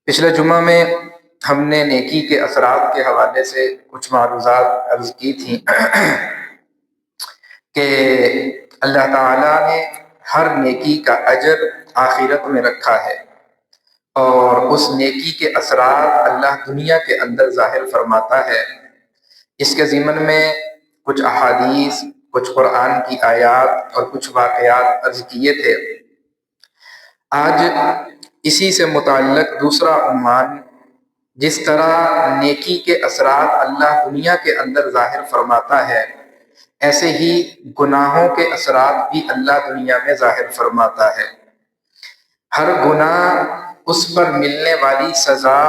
پچھلے جمعہ میں ہم نے نیکی کے اثرات کے حوالے سے کچھ معروضات عرض کی تھیں کہ اللہ تعالیٰ نے ہر نیکی کا اجر آخرت میں رکھا ہے، اور اس نیکی کے اثرات اللہ دنیا کے اندر ظاہر فرماتا ہے۔ اس کے ضمن میں کچھ احادیث، کچھ قرآن کی آیات اور کچھ واقعات عرض کیے تھے۔ آج اسی سے متعلق دوسرا عنوان، جس طرح نیکی کے اثرات اللہ دنیا کے اندر ظاہر فرماتا ہے، ایسے ہی گناہوں کے اثرات بھی اللہ دنیا میں ظاہر فرماتا ہے۔ ہر گناہ، اس پر ملنے والی سزا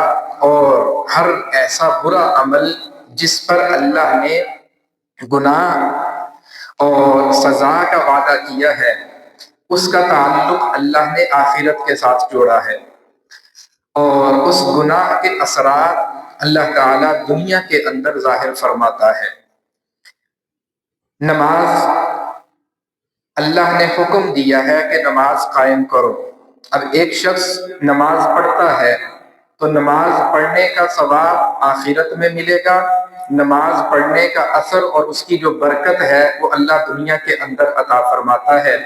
اور ہر ایسا برا عمل جس پر اللہ نے گناہ اور سزا کا وعدہ کیا ہے، اس کا تعلق اللہ نے آخرت کے ساتھ جوڑا ہے، اور اس گناہ کے اثرات اللہ تعالیٰ دنیا کے اندر ظاہر فرماتا ہے۔ نماز، اللہ نے حکم دیا ہے کہ نماز قائم کرو۔ اب ایک شخص نماز پڑھتا ہے تو نماز پڑھنے کا ثواب آخرت میں ملے گا، نماز پڑھنے کا اثر اور اس کی جو برکت ہے وہ اللہ دنیا کے اندر عطا فرماتا ہے۔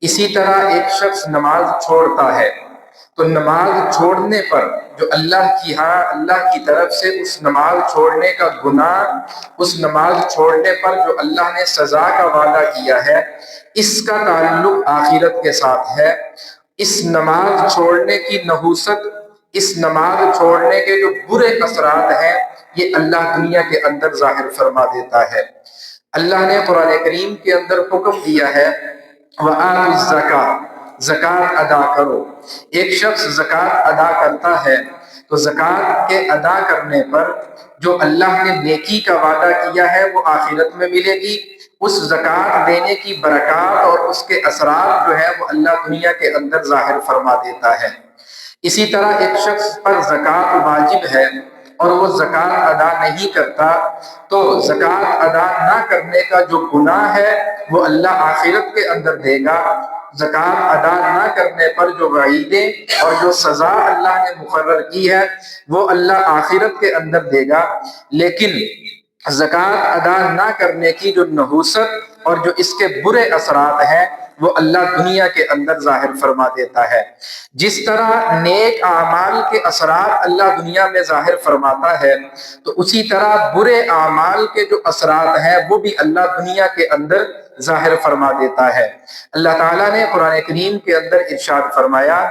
اسی طرح ایک شخص نماز چھوڑتا ہے تو نماز چھوڑنے پر جو اللہ کی طرف سے اس نماز چھوڑنے کا گناہ، اس نماز چھوڑنے پر جو اللہ نے سزا کا وعدہ کیا ہے، اس کا تعلق آخرت کے ساتھ ہے۔ اس نماز چھوڑنے کی نحوست، اس نماز چھوڑنے کے جو برے اثرات ہیں، یہ اللہ دنیا کے اندر ظاہر فرما دیتا ہے۔ اللہ نے قرآن کریم کے اندر حکم دیا ہے وَآتُوا الزَّکَاۃَ، زکوٰۃ ادا کرو۔ ایک شخص زکوٰۃ ادا کرتا ہے تو زکوٰۃ کے ادا کرنے پر جو اللہ نے نیکی کا وعدہ کیا ہے وہ آخرت میں ملے گی۔ اس زکوٰۃ دینے کی برکات اور اس کے اثرات جو ہے وہ اللہ دنیا کے اندر ظاہر فرما دیتا ہے۔ اسی طرح ایک شخص پر زکوٰۃ واجب ہے اور وہ زکوٰۃ ادا نہیں کرتا تو زکوٰۃ ادا نہ کرنے کا جو گناہ ہے وہ اللہ آخرت کے اندر دے گا۔ زکوٰۃ ادا نہ کرنے پر جو وعیدیں اور جو سزا اللہ نے مقرر کی ہے وہ اللہ آخرت کے اندر دے گا، لیکن زکوٰۃ ادا نہ کرنے کی جو نحوست اور جو اس کے برے اثرات ہیں وہ اللہ دنیا کے اندر ظاہر فرما دیتا ہے۔ جس طرح نیک اعمال کے اثرات اللہ دنیا میں ظاہر فرماتا ہے، تو اسی طرح برے اعمال کے جو اثرات ہیں وہ بھی اللہ دنیا کے اندر ظاہر فرما دیتا ہے۔ اللہ تعالیٰ نے قرآن کریم کے اندر ارشاد فرمایا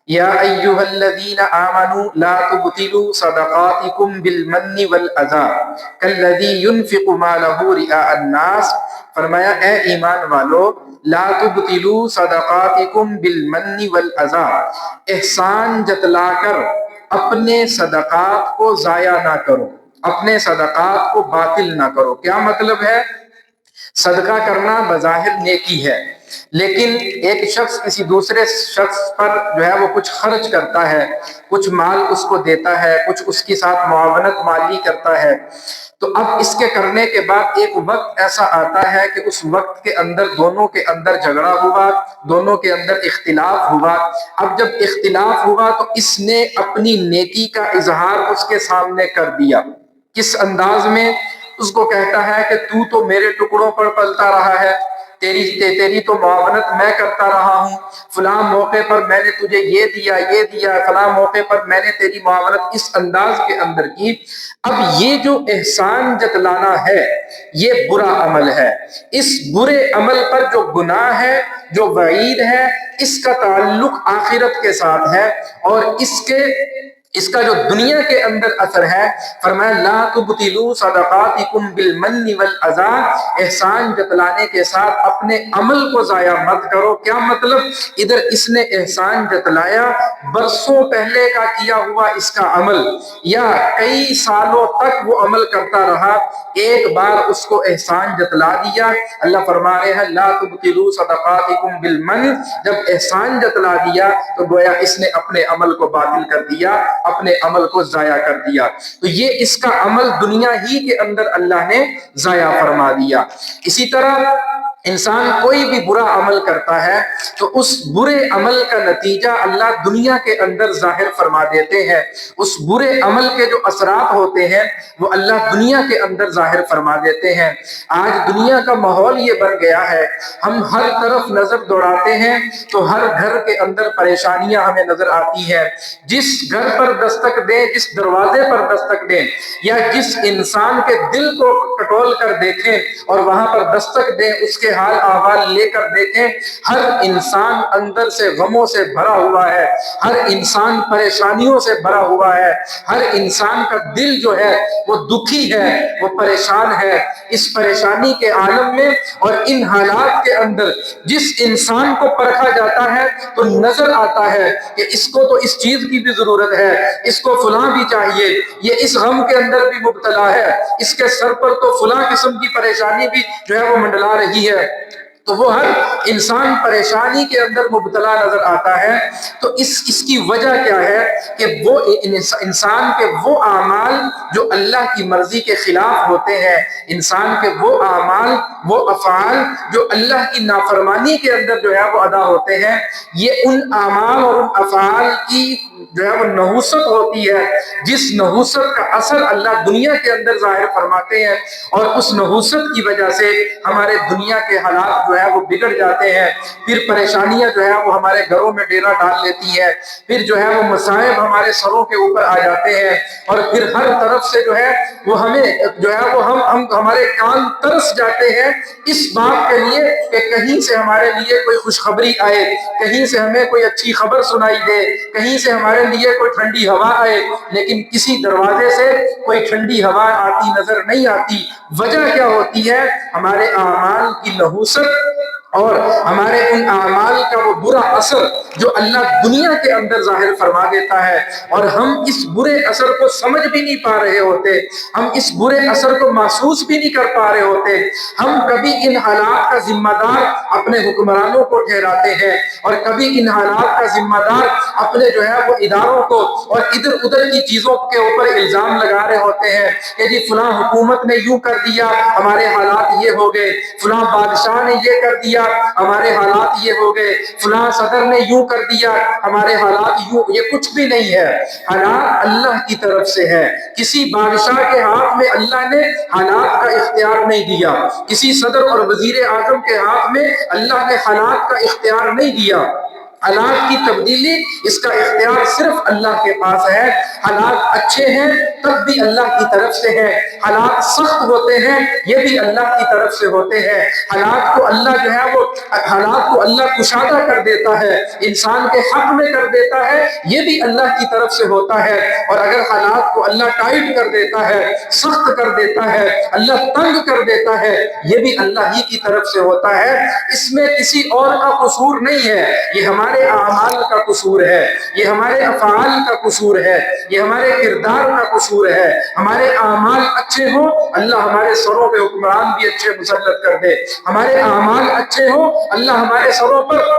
یا ایھا الذین آمنوا لا تبطلوا صدقاتکم بالمن والاذی کالذی ينفق مالہ رئاء الناس، فرمایا اے ایمان والو لا تبطلوا صدقاتکم بالمن والاذی، احسان جتلا کر اپنے صدقات کو ضائع نہ کرو، اپنے صدقات کو باطل نہ کرو۔ کیا مطلب ہے؟ صدقہ کرنا بظاہر نیکی ہے، لیکن ایک شخص کسی دوسرے شخص پر جو ہے وہ کچھ خرچ کرتا ہے، کچھ مال اس کو دیتا ہے، کچھ اس کے ساتھ معاونت مالی کرتا ہے، تو اب اس کے کرنے کے بعد ایک وقت ایسا آتا ہے کہ اس وقت کے اندر دونوں کے اندر جھگڑا ہوا، دونوں کے اندر اختلاف ہوا۔ اب جب اختلاف ہوا تو اس نے اپنی نیکی کا اظہار اس کے سامنے کر دیا۔ کس انداز میں؟ اس کو کہتا ہے کہ تو میرے ٹکڑوں پر پلتا رہا ہے، تیری تو معاونت میں کرتا رہا ہوں، فلاں موقع پر میں نے تجھے یہ دیا، فلاں موقع پر میں نے تیری معاونت اس انداز کے اندر کی۔ اب یہ جو احسان جتلانا ہے یہ برا عمل ہے۔ اس برے عمل پر جو گناہ ہے، جو وعید ہے، اس کا تعلق آخرت کے ساتھ ہے، اور اس کا جو دنیا کے اندر اثر ہے، فرمایا لا تبطلوا صدقاتکم بالمن والاذی، احسان جتلانے کے ساتھ اپنے عمل کو ضائع مت کرو۔ کیا مطلب؟ ادھر اس نے احسان جتلایا، برسوں پہلے کا کیا ہوا اس کا عمل، یا کئی سالوں تک وہ عمل کرتا رہا، ایک بار اس کو احسان جتلا دیا۔ اللہ فرما رہے ہیں لا تبطلوا صدقاتکم بالمن، جب احسان جتلا دیا تو گویا اس نے اپنے عمل کو باطل کر دیا، اپنے عمل کو ضائع کر دیا، تو یہ اس کا عمل دنیا ہی کے اندر اللہ نے ضائع فرما دیا۔ اسی طرح انسان کوئی بھی برا عمل کرتا ہے تو اس برے عمل کا نتیجہ اللہ دنیا کے اندر ظاہر فرما دیتے ہیں، اس برے عمل کے جو اثرات ہوتے ہیں وہ اللہ دنیا کے اندر ظاہر فرما دیتے ہیں۔ آج دنیا کا ماحول یہ بن گیا ہے، ہم ہر طرف نظر دوڑاتے ہیں تو ہر گھر کے اندر پریشانیاں ہمیں نظر آتی ہیں۔ جس گھر پر دستک دیں، جس دروازے پر دستک دیں، یا جس انسان کے دل کو ٹٹول کر دیکھیں اور وہاں پر دستک دیں، اس کے حال احوال لے کر دیکھیں، ہر انسان اندر سے غموں سے بھرا ہوا ہے، ہر انسان پریشانیوں سے بھرا ہوا ہے، ہر انسان کا دل جو ہے وہ دکھی ہے، وہ پریشان ہے۔ اس پریشانی کے عالم میں اور ان حالات کے اندر جس انسان کو پرکھا جاتا ہے تو نظر آتا ہے کہ اس کو تو اس چیز کی بھی ضرورت ہے، اس کو فلاں بھی چاہیے، یہ اس غم کے اندر بھی مبتلا ہے، اس کے سر پر تو فلاں قسم کی پریشانی بھی جو ہے وہ منڈلا رہی ہے، تو وہ ہر انسان پریشانی کے اندر مبتلا نظر آتا ہے۔ تو اس کی وجہ کیا ہے کہ وہ انسان کے وہ اعمال جو اللہ کی مرضی کے خلاف ہوتے ہیں، انسان کے وہ اعمال، وہ افعال جو اللہ کی نافرمانی کے اندر جو ہے وہ ادا ہوتے ہیں، یہ ان اعمال اور ان افعال کی جو ہے وہ نحوست ہوتی ہے، جس نحوست کا اثر اللہ دنیا کے اندر ظاہر فرماتے ہیں، اور اس نحوست کی وجہ سے ہمارے دنیا کے حالات جو ہے وہ بگڑ جاتے ہیں۔ پھر پریشانیاں جو ہے وہ ہمارے گھروں میں ڈیرا ڈال لیتی ہیں، پھر جو ہے وہ مصائب ہمارے سروں کے اوپر آ جاتے ہیں، اور پھر ہر طرف سے جو ہے وہ ہمیں جو ہے وہ ہمارے کان ترس جاتے ہیں اس بات کے لیے کہ کہیں سے ہمارے لیے کوئی خوشخبری آئے، کہیں سے ہمیں کوئی اچھی خبر سنائی دے، کہیں سے ہمارے لیے کوئی ٹھنڈی ہوا آئے، لیکن کسی دروازے سے کوئی ٹھنڈی ہوا آتی نظر نہیں آتی۔ وجہ کیا ہوتی ہے؟ ہمارے اعمال کی نحوست اور ہمارے ان اعمال کا وہ برا اثر جو اللہ دنیا کے اندر ظاہر فرما دیتا ہے، اور ہم اس برے اثر کو سمجھ بھی نہیں پا رہے ہوتے، ہم اس برے اثر کو محسوس بھی نہیں کر پا رہے ہوتے۔ ہم کبھی ان حالات کا ذمہ دار اپنے حکمرانوں کو ٹھہراتے ہیں، اور کبھی ان حالات کا ذمہ دار اپنے جو ہے وہ اداروں کو اور ادھر ادھر کی چیزوں کے اوپر الزام لگا رہے ہوتے ہیں کہ جی فلاں حکومت نے یوں کر دیا، ہمارے حالات یہ ہو گئے، فلاں بادشاہ نے یہ کر دیا، ہمارے حالات یہ ہو گئے، فلاں صدر نے یوں کر دیا، ہمارے حالات یوں۔ یہ کچھ بھی نہیں ہے، حالات اللہ کی طرف سے ہے۔ کسی بادشاہ کے ہاتھ میں اللہ نے حالات کا اختیار نہیں دیا، کسی صدر اور وزیر اعظم کے ہاتھ میں اللہ نے حالات کا اختیار نہیں دیا۔ حالات کی تبدیلی اس کا اختیار صرف اللہ کے پاس ہے۔ حالات اچھے ہیں تب بھی اللہ کی طرف سے ہے، حالات سخت ہوتے ہیں یہ بھی اللہ کی طرف سے ہوتے ہیں۔ حالات کو اللہ جو ہے وہ حالات کو اللہ کشادہ کر دیتا ہے، انسان کے حق میں کر دیتا ہے، یہ بھی اللہ کی طرف سے ہوتا ہے۔ اور اگر حالات کو اللہ ٹائٹ کر دیتا ہے، سخت کر دیتا ہے، اللہ تنگ کر دیتا ہے، یہ بھی اللہ ہی کی طرف سے ہوتا ہے۔ اس میں کسی اور کا قصور نہیں ہے، یہ ہمارے اعمال کا قصور ہے، یہ ہمارے افعال کا قصور ہے، یہ ہمارے کردار کا قصور ہے۔ ہمارے اعمال اچھے ہوں، اللہ ہمارے سروں پہ حکمران بھی اچھے مسلط کر دے، ہمارے اعمال اچھے ہوں، اللہ ہمارے سروں پر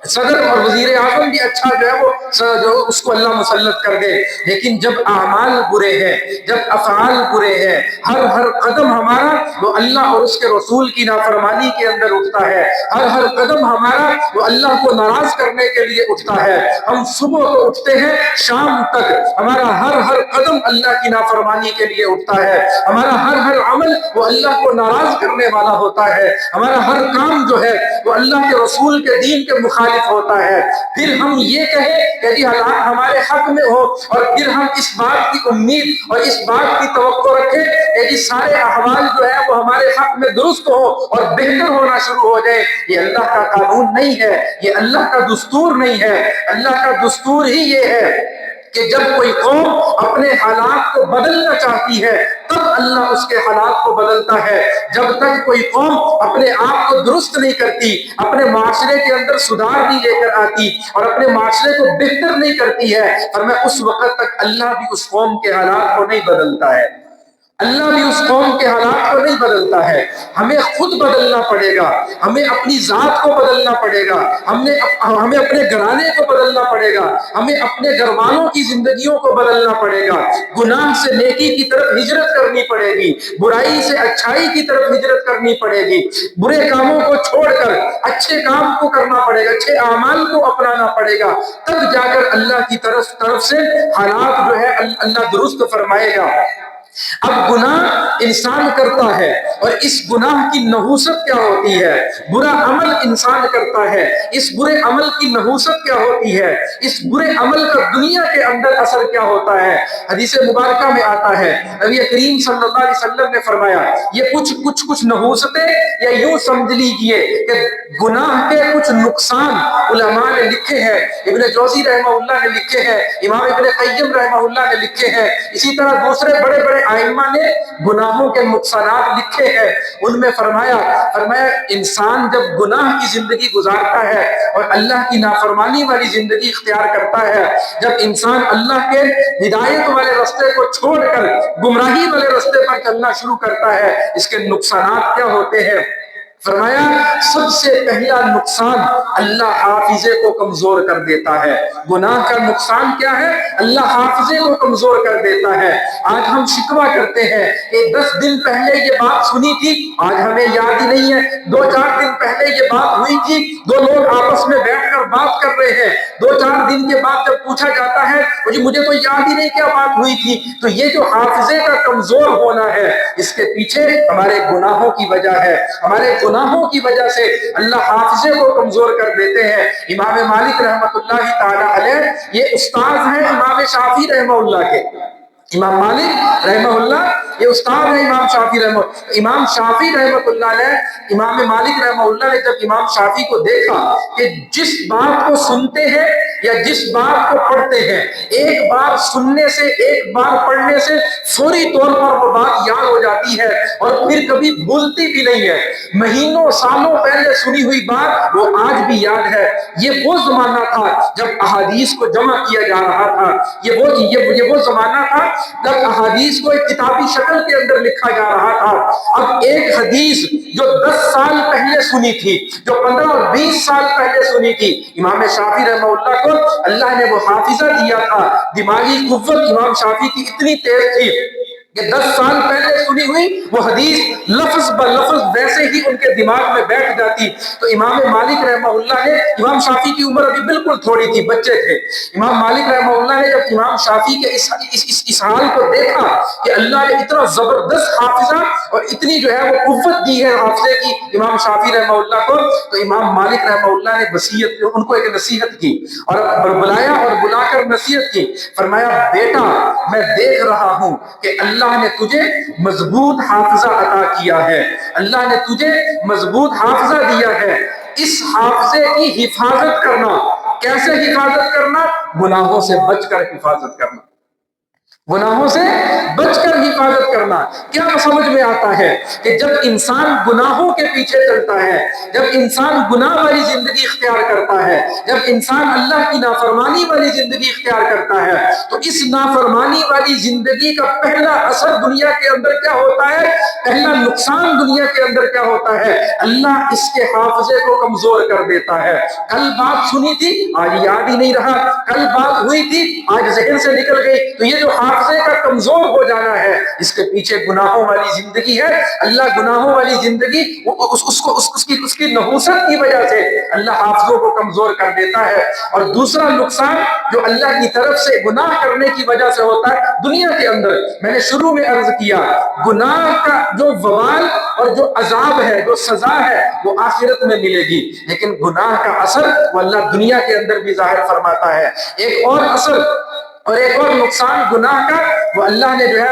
صدر اور وزیر اعظم بھی اچھا جو ہے وہ جو اس کو اللہ مسلط کر دے۔ لیکن جب اعمال برے ہیں، جب افعال برے ہیں، ہر قدم ہمارا وہ اللہ اور اس کے رسول کی نافرمانی کے اندر اٹھتا ہے، ہر قدم ہمارا وہ اللہ کو ناراض کرنے کے لیے اٹھتا ہے۔ ہم صبح کو اٹھتے ہیں، شام تک ہمارا ہر قدم اللہ کی نافرمانی کے لیے اٹھتا ہے، ہمارا ہر عمل وہ اللہ کو ناراض کرنے والا ہوتا ہے، ہمارا ہر کام جو ہے وہ اللہ کے رسول کے دین کے مخالف ہوتا ہے۔ پھر ہم یہ کہیں کہ جی حالات ہمارے حق میں ہو، اور پھر ہم اس بات کی امید اور اس بات کی توقع رکھیں کہ جی سارے احوال جو ہے وہ ہمارے حق میں درست ہو اور بہتر ہونا شروع ہو جائے۔ یہ اللہ کا قانون نہیں ہے، یہ اللہ کا دستور نہیں ہے۔ اللہ کا دستور ہی یہ ہے کہ جب کوئی قوم اپنے حالات کو بدلنا چاہتی ہے تب اللہ اس کے حالات کو بدلتا ہے۔ جب تک کوئی قوم اپنے آپ کو درست نہیں کرتی، اپنے معاشرے کے اندر سدھار نہیں لے کر آتی اور اپنے معاشرے کو بہتر نہیں کرتی ہے، اور میں اس وقت تک اللہ بھی اس قوم کے حالات کو نہیں بدلتا ہے۔ اللہ بھی اس قوم کے حالات کو نہیں بدلتا ہے، ہمیں خود بدلنا پڑے گا، ہمیں اپنی ذات کو بدلنا پڑے گا، ہمیں اپنے گھرانے کو بدلنا پڑے گا، ہمیں اپنے گھر والوں کی زندگیوں کو بدلنا پڑے گا، گناہ سے نیکی کی طرف ہجرت کرنی پڑے گی، برائی سے اچھائی کی طرف ہجرت کرنی پڑے گی، برے کاموں کو چھوڑ کر اچھے کام کو کرنا پڑے گا، اچھے اعمال کو اپنانا پڑے گا، تب جا کر اللہ کی طرف سے حالات جو ہے اللہ درست فرمائے گا۔ اب گناہ انسان کرتا ہے، اور اس گناہ کی نحوست کیا ہوتی ہے، برا عمل انسان کرتا ہے، اس برے عمل کی نحوست کیا ہوتی ہے، اس برے عمل کا دنیا کے اندر اثر کیا ہوتا ہے۔ حدیث مبارکہ میں آتا ہے، نبی کریم صلی اللہ علیہ وسلم نے فرمایا یہ کچھ نحوستیں، یا یوں سمجھ لیجئے کہ گناہ کے کچھ نقصان علماء نے لکھے ہیں، ابن جوزی رحمہ اللہ نے لکھے ہیں، امام ابن قیم رحمہ اللہ نے لکھے ہیں، اسی طرح دوسرے بڑے بڑے ائمہ نے گناہوں کے نقصانات لکھے ہیں۔ ان میں فرمایا انسان جب گناہ کی زندگی گزارتا ہے اور اللہ کی نافرمانی والی زندگی اختیار کرتا ہے، جب انسان اللہ کے ہدایت والے راستے کو چھوڑ کر گمراہی والے راستے پر چلنا شروع کرتا ہے، اس کے نقصانات کیا ہوتے ہیں؟ فرمایا سب سے پہلا نقصان اللہ حافظے کو کمزور کر دیتا ہے۔ گناہ کا نقصان کیا ہے؟ اللہ حافظے کو کمزور کر دیتا ہے۔ آج ہم شکوہ کرتے ہیں کہ 10 دن پہلے یہ بات سنی تھی، آج ہمیں یاد ہی نہیں ہے، 2-4 دن پہلے یہ بات ہوئی تھی، 2 لوگ آپس میں بیٹھ کر بات کر رہے ہیں، 2-4 دن کے بعد جب پوچھا جاتا ہے مجھے تو یاد ہی نہیں کیا بات ہوئی تھی۔ تو یہ جو حافظے کا کمزور ہونا ہے، اس کے پیچھے ہمارے گناہوں کی وجہ ہے، ہمارے گناہوں کی وجہ سے اللہ حافظے کو کمزور کر دیتے ہیں۔ امام مالک رحمۃ اللہ تعالی علیہ یہ استاد ہیں امام شافعی رحمہ اللہ کے۔ امام مالک رحمہ اللہ یہ استاد ہے امام شافعی رحمۃ اللہ علیہ۔ امام مالک رحمہ اللہ نے جب امام شافعی کو دیکھا کہ جس بات کو سنتے ہیں یا جس بات کو پڑھتے ہیں، ایک بار سننے سے ایک بار پڑھنے سے فوری طور پر وہ بات یاد ہو جاتی ہے اور پھر کبھی بھولتی بھی نہیں ہے، مہینوں سالوں پہلے سنی ہوئی بات وہ آج بھی یاد ہے۔ یہ وہ زمانہ تھا جب احادیث کو جمع کیا جا رہا تھا، یہ وہ زمانہ تھا جب احادیث کو ایک کتابی شکل کے اندر لکھا جا رہا تھا۔ اب ایک حدیث جو 10 سال پہلے سنی تھی، جو 15 اور 20 سال پہلے سنی تھی، امام شافعی رحمہ اللہ کو اللہ نے وہ حافظہ دیا تھا، دماغی قوت امام شافعی کی اتنی تیز تھی کہ 10 سال پہلے سنی ہوئی وہ حدیث لفظ بلفظ ویسے ہی ان کے دماغ میں بیٹھ جاتی۔ تو امام مالک رحمہ اللہ نے، امام شافعی کی عمر ابھی بالکل تھوڑی تھی، بچے تھے، امام مالک رحمہ اللہ نے جب امام شافعی کے اس حال کو دیکھا کہ اللہ نے اتنا زبردست حافظہ اور اتنی جو ہے وہ قوت دی ہے حافظے کی امام شافعی رحمہ اللہ کو، تو امام مالک رحمہ اللہ نے وصیت ان کو ایک نصیحت کی اور بلایا اور بلا کر نصیحت کی۔ فرمایا بیٹا میں دیکھ رہا ہوں کہ اللہ نے تجھے مضبوط حافظہ عطا کیا ہے، اللہ نے تجھے مضبوط حافظہ دیا ہے، اس حافظے کی حفاظت کرنا۔ کیسے حفاظت کرنا؟ گناہوں سے بچ کر حفاظت کرنا، گناہوں سے بچ کر حفاظت کرنا۔ کیا سمجھ میں آتا ہے کہ جب انسان گناہوں کے پیچھے چلتا ہے، جب انسان گناہ والی زندگی اختیار کرتا ہے، جب انسان اللہ کی نافرمانی والی زندگی اختیار کرتا ہے، تو اس نافرمانی والی زندگی کا پہلا اثر دنیا کے اندر کیا ہوتا ہے؟ پہلا نقصان دنیا کے اندر کیا ہوتا ہے؟ اللہ اس کے حافظے کو کمزور کر دیتا ہے۔ کل بات سنی تھی آج یاد ہی نہیں رہا، کل بات ہوئی تھی آج ذہن سے نکل گئی۔ تو یہ جو حافظے کا کمزور ہو جانا ہے، اس کے پیچھے گناہوں والی زندگی ہے۔ اللہ گناہوں والی زندگی اس کی نحوست کی وجہ سے اللہ حافظوں کو کمزور کر دیتا ہے۔ اور دوسرا نقصان جو اللہ کی طرف سے گناہ کرنے کی وجہ سے ہوتا ہے دنیا کے اندر، میں نے شروع میں عرض کیا گناہ کا جو وبال اور جو عذاب ہے، جو سزا ہے، وہ آخرت میں ملے گی، لیکن گناہ کا اثر وہ اللہ دنیا کے اندر بھی ظاہر فرماتا ہے۔ ایک اور اثر اور ایک اور نقصان گناہ کا وہ اللہ نے جو ہے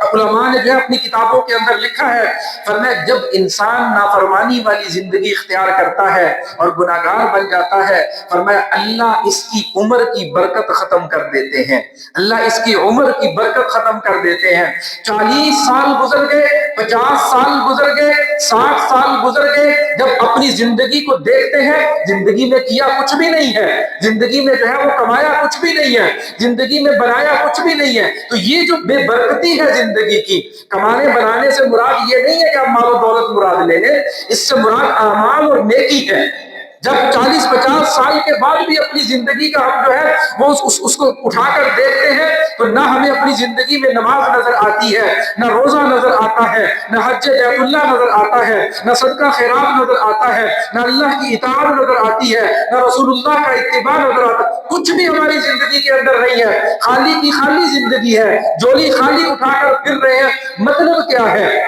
علماء نے جو ہے اپنی کتابوں کے اندر لکھا ہے، فرمایا جب انسان نافرمانی والی زندگی اختیار کرتا ہے اور گناہگار بن جاتا ہے، فرمایا اللہ اس کی عمر کی برکت ختم کر دیتے ہیں، اللہ اس کی عمر کی برکت ختم کر دیتے ہیں۔ 40 سال گزر گئے، 50 سال گزر گئے، 60 سال گزر گئے، جب اپنی زندگی کو دیکھتے ہیں زندگی میں کیا کچھ بھی نہیں ہے، زندگی میں جو ہے وہ کمایا کچھ بھی نہیں ہے، زندگی میں بنایا کچھ بھی نہیں ہے، تو یہ جو بے برکتی ہے زندگی کی، کمانے بنانے سے مراد یہ نہیں ہے کہ آپ مال و دولت مراد لے لیں، اس سے مراد اعمال اور نیکی ہے۔ جب 40-50 سال کے بعد بھی اپنی زندگی کا ہم جو ہے وہ اس کو اٹھا کر دیکھتے ہیں تو نہ ہمیں اپنی زندگی میں نماز نظر آتی ہے، نہ روزہ نظر آتا ہے، نہ حج بیت اللہ نظر آتا ہے، نہ صدقہ خیرات نظر آتا ہے، نہ اللہ کی اطاعت نظر آتی ہے، نہ رسول اللہ کا اتباع نظر آتا ہے، کچھ بھی ہماری زندگی کے اندر نہیں ہے، خالی کی خالی زندگی ہے، جولی خالی اٹھا کر پھر رہے ہیں۔ مطلب کیا ہے؟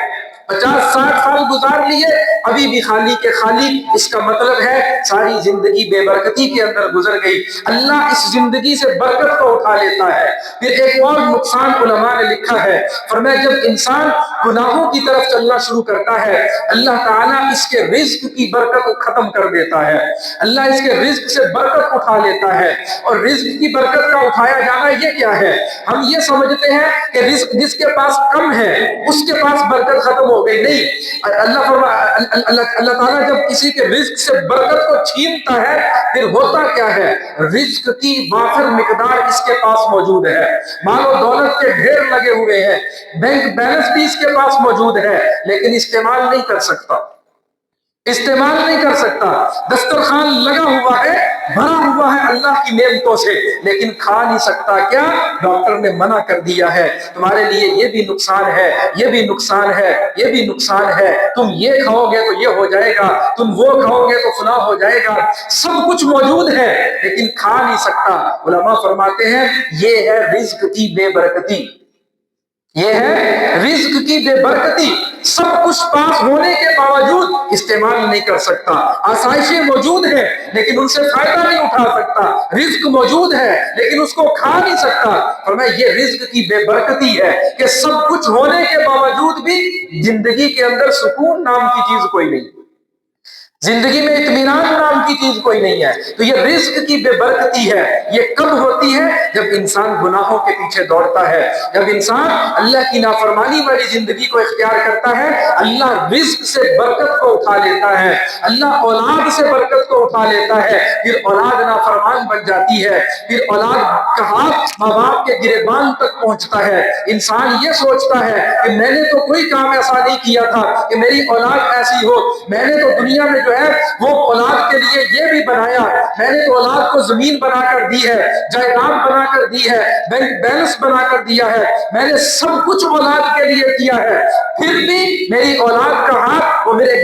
50-60 سال گزار لیے ابھی بھی خالی کے خالی، اس کا مطلب ہے ساری زندگی بے برکتی کے اندر گزر گئی۔ اللہ اس زندگی سے برکت کو اٹھا لیتا ہے۔ پھر ایک اور نقصان علماء نے لکھا ہے، فرمایا جب انسان گناہوں کی طرف چلنا شروع کرتا ہے اللہ تعالیٰ اس کے رزق کی برکت کو ختم کر دیتا ہے، اللہ اس کے رزق سے برکت اٹھا لیتا ہے۔ اور رزق کی برکت کا اٹھایا جانا یہ کیا ہے؟ ہم یہ سمجھتے ہیں کہ رزق جس کے پاس کم ہے اس کے پاس برکت ختم ہو گئی، نہیں۔ اللہ تعالیٰ جب کسی کے رزق سے برکت کو چھینتا ہے پھر ہوتا کیا ہے؟ رزق کی وافر مقدار اس کے پاس موجود ہے، مال و دولت کے ڈھیر لگے ہوئے ہیں، بینک بیلنس بھی اس کے پاس موجود ہے، لیکن استعمال نہیں کر سکتا، استعمال نہیں کر سکتا۔ دسترخوان لگا ہوا ہے، بھرا ہوا ہے اللہ کی نعمتوں سے، لیکن کھا نہیں سکتا۔ کیا؟ ڈاکٹر نے منع کر دیا ہے تمہارے لیے یہ بھی نقصان ہے، یہ بھی نقصان ہے، یہ بھی نقصان ہے، تم یہ کھاؤ گے تو یہ ہو جائے گا، تم وہ کھاؤ گے تو فلاں ہو جائے گا۔ سب کچھ موجود ہے لیکن کھا نہیں سکتا۔ علماء فرماتے ہیں یہ ہے رزق کی بے برکتی، یہ ہے رزق کی بے برکتی۔ سب کچھ پاس ہونے کے باوجود استعمال نہیں کر سکتا، آسائشیں موجود ہیں لیکن ان سے فائدہ نہیں اٹھا سکتا، رزق موجود ہے لیکن اس کو کھا نہیں سکتا۔ فرمایا یہ رزق کی بے برکتی ہے کہ سب کچھ ہونے کے باوجود بھی زندگی کے اندر سکون نام کی چیز کوئی نہیں، زندگی میں اطمینان نام کی چیز کوئی نہیں ہے۔ تو یہ رزق کی بے برکتی ہے، یہ کب ہوتی ہے؟ جب انسان گناہوں کے پیچھے دوڑتا ہے، جب انسان اللہ کی نافرمانی والی زندگی کو اختیار کرتا ہے اللہ رزق سے برکت کو اٹھا لیتا ہے، اللہ اولاد سے برکت کو اٹھا لیتا ہے، پھر اولاد نافرمان بن جاتی ہے، پھر اولاد کا ہاتھ ماں باپ کے گریبان تک پہنچتا ہے۔ انسان یہ سوچتا ہے کہ میں نے تو کوئی کام ایسا نہیں کیا تھا کہ میری اولاد ایسی ہو، میں نے تو دنیا میں جو ہے وہ اولاد کے لیے یہ بھی بنایا، میں نے تو اولاد کو زمین بنا کر دی ہے، جائیداد بنا کر دی ہے، بینک بیلنس بنا کر دیا ہے، میں نے سب کچھ اولاد کے لیے کیا ہے، پھر بھی میری اولاد کا ہاتھ وہ میرے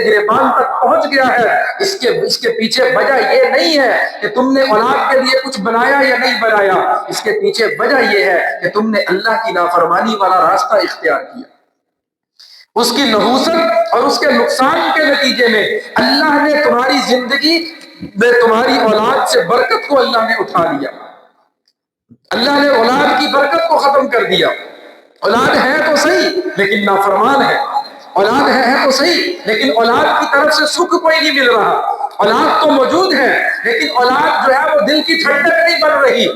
گریبان تک پہنچ گیا ہے۔ اس کے پیچھے وجہ یہ نہیں ہے کہ تم نے اولاد کے لیے کچھ بنایا یا نہیں بنایا، اس کے پیچھے وجہ یہ ہے کہ تم نے اللہ کی نافرمانی والا راستہ اختیار کیا۔ اس کی نحوست اور اس کے نقصان کے نتیجے میں اللہ نے تمہاری زندگی میں تمہاری اولاد سے برکت کو اللہ نے اٹھا لیا، اللہ نے اولاد کی برکت کو ختم کر دیا۔ اولاد ہے تو صحیح لیکن نافرمان ہے، اولاد ہے تو صحیح لیکن اولاد کی طرف سے سکھ کوئی نہیں مل رہا، اولاد تو موجود ہے لیکن اولاد جو ہے وہ دل کی ٹھنڈک نہیں بن رہی۔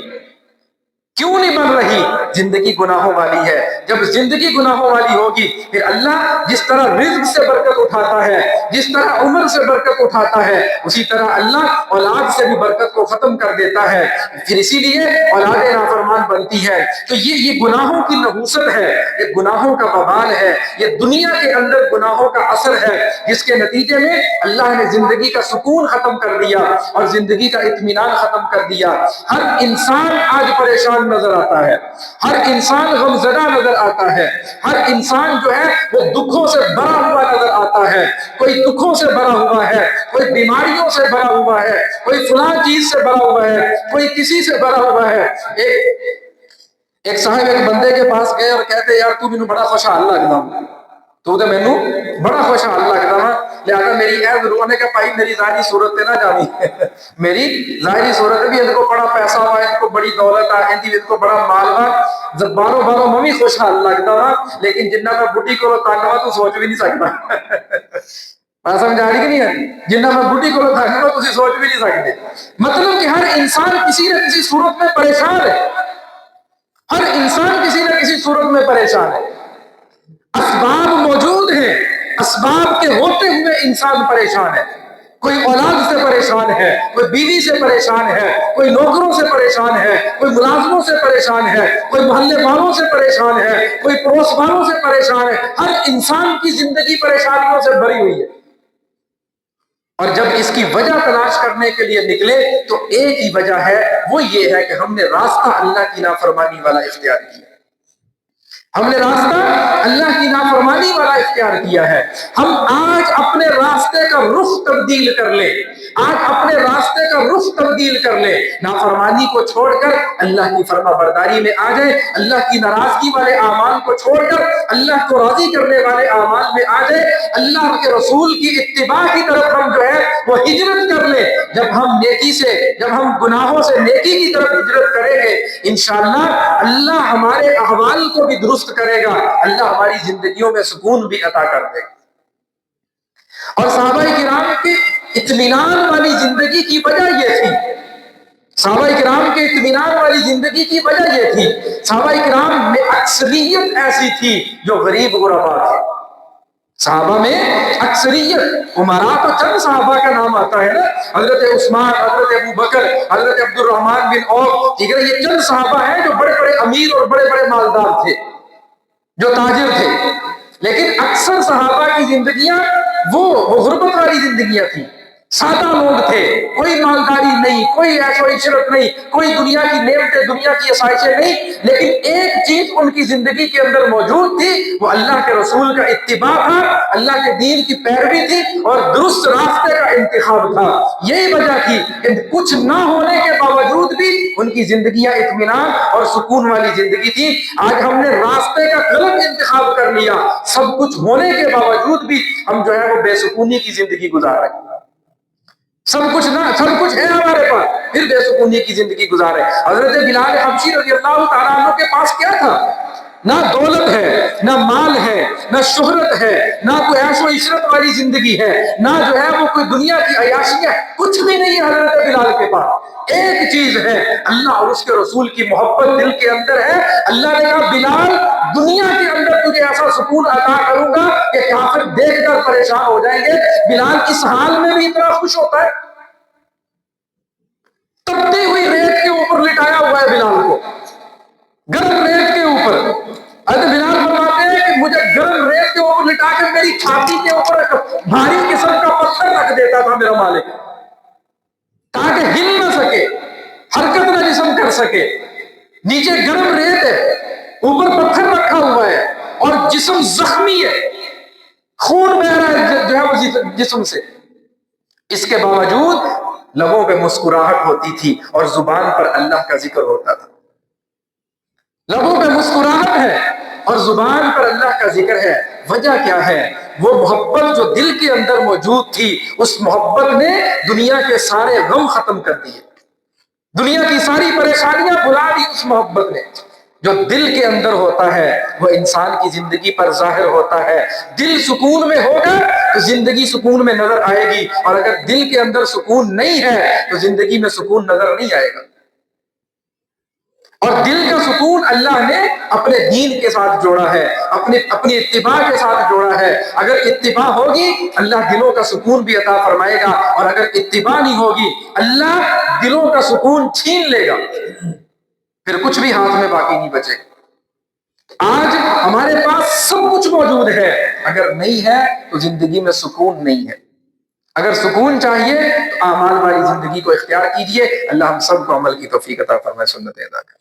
کیوں نہیں بن رہی؟ زندگی گناہوں والی ہے۔ جب زندگی گناہوں والی ہوگی پھر اللہ جس طرح رزق سے برکت اٹھاتا ہے، جس طرح عمر سے برکت اٹھاتا ہے، اسی طرح اللہ اولاد سے بھی برکت کو ختم کر دیتا ہے، پھر اسی لیے اولاد نافرمان بنتی ہے۔ تو یہ گناہوں کی نحوست ہے، یہ گناہوں کا وبال ہے، یہ دنیا کے اندر گناہوں کا اثر ہے، جس کے نتیجے میں اللہ نے زندگی کا سکون ختم کر دیا اور زندگی کا اطمینان ختم کر دیا۔ ہر انسان آج پریشان نظر آتا ہے، ہر انسان غمزدہ نظر آتا ہے، ہر انسان جو ہے وہ دکھوں سے بھرا ہوا نظر آتا ہے، کوئی دکھوں سے بھرا ہوا ہے، کوئی بیماریوں سے بھرا ہوا ہے، کوئی فلاں چیز سے بھرا ہوا ہے، کوئی کسی سے بھرا ہوا ہے۔ ایک صاحب ایک بندے کے پاس گئے اور کہتے یار تو مینوں بڑا خوشحال لگدا، تو تے مینوں بڑا خوشحال لگدا وا، لہذا میری اے ضرور نے کہ بھائی میری ظاہری صورت تے نہ جانی، میری ظاہری صورت بھی ان کو بڑا پیسہ ہوا، ان کو بڑی دولت آ، ان کو بڑا مال وا، جب باروں باروں میں بھی خوشحال لگدا وا، لیکن جنہ میں بڈھی کو تانوا تو سوچ بھی نہیں سکتا۔ میں سمجھا رہی کہ نہیں ہے؟ جنہ میں بڈھی کو تانوا تو سوچ بھی نہیں سکتے۔ مطلب کہ ہر انسان کسی نہ کسی صورت میں پریشان ہے، ہر انسان کسی نہ کسی صورت میں پریشان ہے۔ اسباب موجود ہیں، اسباب کے ہوتے ہوئے انسان پریشان ہے۔ کوئی اولاد سے پریشان ہے، کوئی بیوی سے پریشان ہے، کوئی نوکروں سے پریشان ہے، کوئی ملازموں سے پریشان ہے، کوئی محلے والوں سے پریشان ہے، کوئی پڑوس والوں سے پریشان ہے۔ ہر انسان کی زندگی پریشانیوں سے بھری ہوئی ہے، اور جب اس کی وجہ تلاش کرنے کے لیے نکلے تو ایک ہی وجہ ہے، وہ یہ ہے کہ ہم نے راستہ اللہ کی نافرمانی والا اختیار کیا، ہم نے راستہ اللہ کی نافرمانی والا اختیار کیا ہے۔ ہم آج اپنے راستے کا رخ تبدیل کر لیں، آج اپنے راستے کا رخ تبدیل کر لیں، نافرمانی کو چھوڑ کر اللہ کی فرما برداری میں آ جائیں، اللہ کی ناراضگی والے اعمال کو چھوڑ کر اللہ کو راضی کرنے والے اعمال میں آ جائیں، اللہ کے رسول کی اتباع کی طرف ہم جو ہے وہ ہجرت کر لیں۔ جب ہم نیکی سے، جب ہم گناہوں سے نیکی کی طرف ہجرت کریں گے، انشاءاللہ اللہ ہمارے احوال کو بھی درست کرے گا، اللہ ہماری زندگیوں میں سکون بھی عطا کر دے گا۔ اور صحابہ کرام کی اطمینان والی زندگی کی وجہ یہ تھی، صحابہ کرام کے اطمینان والی زندگی کی وجہ یہ تھی، صحابہ کرام میں اکثریت ایسی تھی جو غریب غربا تھے۔ صحابہ میں اکثریت، عمراء تو چند صحابہ کا نام آتا ہے نا، حضرت عثمان، حضرت ابو بکر، حضرت عبد الرحمن بن عوف، ٹھیک ہے، یہ چند صحابہ ہیں جو بڑے بڑے امیر اور بڑے بڑے مالدار تھے، جو تاجر تھے، لیکن اکثر صحابہ کی زندگیاں وہ غربت والی زندگیاں تھیں، سادہ لوگ تھے، کوئی مالداری نہیں، کوئی عیش و عشرت نہیں، کوئی دنیا کی نعمتیں، دنیا کی آسائشیں نہیں، لیکن ایک چیز ان کی زندگی کے اندر موجود تھی، وہ اللہ کے رسول کا اتباع تھا، اللہ کے دین کی پیروی تھی اور درست راستے کا انتخاب تھا۔ یہی وجہ تھی کہ کچھ نہ ہونے کے باوجود بھی ان کی زندگیاں اطمینان اور سکون والی زندگی تھی۔ آج ہم نے راستے کا غلط انتخاب کر لیا، سب کچھ ہونے کے باوجود بھی ہم جو ہے وہ بے سکونی کی زندگی گزار رہے ہیں، سب کچھ ہے ہمارے پاس، پھر بے سکونی کی زندگی گزارے۔ حضرت بلال حبشی رضی اللہ تعالیٰ عنہ کے پاس کیا تھا؟ نہ دولت ہے، نہ مال ہے، نہ شہرت ہے، نہ کوئی عیش و عشرت والی زندگی ہے، نہ جو ہے وہ کوئی دنیا کی عیاشیاں، کچھ بھی نہیں ہے حضرت بلال کے پاس۔ ایک چیز ہے، اللہ اور اس کے رسول کی محبت دل کے اندر ہے۔ اللہ نے کہا بلال، دنیا کے اندر تجھے ایسا سکون عطا کروں گا کہ کافر دیکھ کر پریشان ہو جائیں گے۔ بلال اس حال میں بھی اتنا خوش ہوتا ہے، تپتی ہوئی ریت کے اوپر لٹایا ہوا ہے بلال کو، گرم ریت کے اوپر۔ حضرت بلال فرماتے ہیں کہ مجھے گرم ریت کے اوپر لٹا کے میری چھاتی کے اوپر بھاری قسم کا پتھر رکھ دیتا تھا میرا مالک، تاکہ ہل نہ سکے، حرکت نہ جسم کر سکے۔ نیچے گرم ریت ہے، اوپر پتھر رکھا ہوا ہے، اور جسم زخمی ہے، خون بہ رہا ہے جو ہے وہ جسم سے۔ اس کے باوجود لبوں پہ مسکراہٹ ہوتی تھی اور زبان پر اللہ کا ذکر ہوتا تھا۔ لبوں پہ مسکراہٹ ہے اور زبان پر اللہ کا ذکر ہے، وجہ کیا ہے؟ وہ محبت جو دل کے اندر موجود تھی، اس محبت نے دنیا کے سارے غم ختم کر دیے، دنیا کی ساری پریشانیاں بھلا دی اس محبت نے۔ جو دل کے اندر ہوتا ہے وہ انسان کی زندگی پر ظاہر ہوتا ہے۔ دل سکون میں ہوگا تو زندگی سکون میں نظر آئے گی، اور اگر دل کے اندر سکون نہیں ہے تو زندگی میں سکون نظر نہیں آئے گا۔ اور دل کا سکون اللہ نے اپنے دین کے ساتھ جوڑا ہے، اپنی اتباع کے ساتھ جوڑا ہے۔ اگر اتباع ہوگی اللہ دلوں کا سکون بھی عطا فرمائے گا، اور اگر اتباع نہیں ہوگی اللہ دلوں کا سکون چھین لے گا، پھر کچھ بھی ہاتھ میں باقی نہیں بچے۔ آج ہمارے پاس سب کچھ موجود ہے، اگر نہیں ہے تو زندگی میں سکون نہیں ہے۔ اگر سکون چاہیے تو اعمال والی زندگی کو اختیار کیجئے۔ اللہ ہم سب کو عمل کی توفیق عطا فرمائے، سنت ادا کرے۔